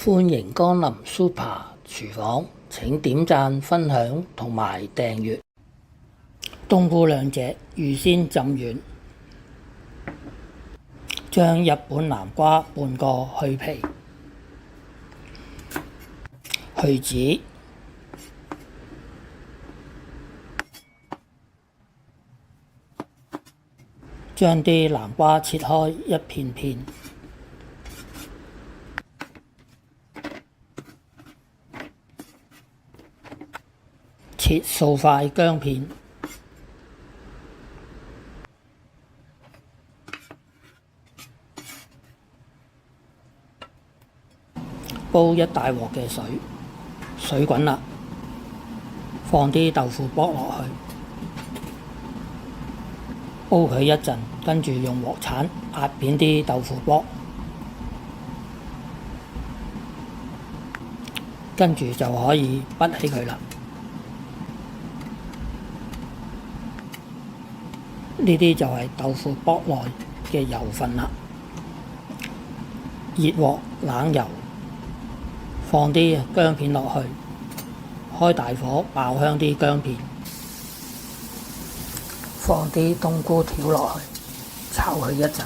歡迎光臨 Super 廚房，請點讚、分享同埋訂閱。冬菇兩隻預先浸軟，將日本南瓜半個去皮、去籽，將啲南瓜切開一片片，切數塊薑片，煲一大鑊嘅水，水滾啦，放啲豆腐卜落去，煲佢一陣，跟住用鑊鏟壓扁啲豆腐卜，跟住就可以滗起佢啦。呢啲就係豆腐卜內嘅油份啦。熱鑊冷油，放啲薑片落去，開大火爆香啲薑片，放啲冬菇條落去，炒佢一陣，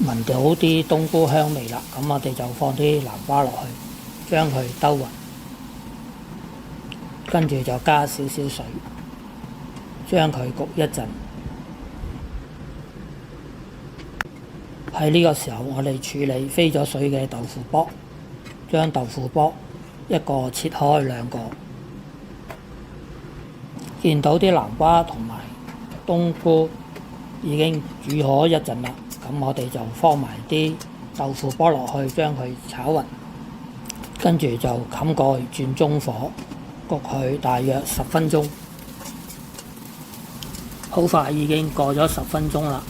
聞到啲冬菇香味啦，咁我哋就放啲南瓜落去，將佢兜勻，跟住就加少少水，將佢焗一陣。喺呢個時候，我哋處理飛咗水嘅豆腐卜，將豆腐卜一個切開兩個，見到啲南瓜同埋冬菇已經煮好一陣啦，咁我哋就放埋啲豆腐卜落去，將佢炒勻，跟住就冚蓋轉中火，焗佢大約10分鐘。好快已經過咗10分鐘啦。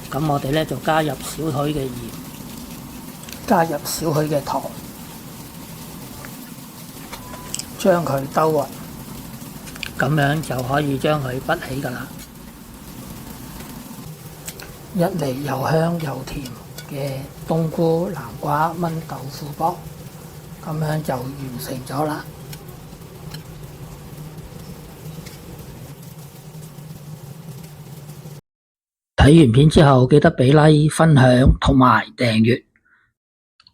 咁我哋就加入少許嘅鹽，加入少許嘅糖，將佢兜勻，咁樣就可以將佢滗起㗎啦。一嚟又香又甜嘅冬菇南瓜炆豆腐卜，咁樣就完成咗啦。睇完片之後，記得俾 like、分享同埋訂閱。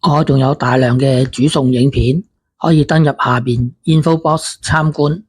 我仲有大量嘅煮餸影片，可以登入下邊 info box 參觀。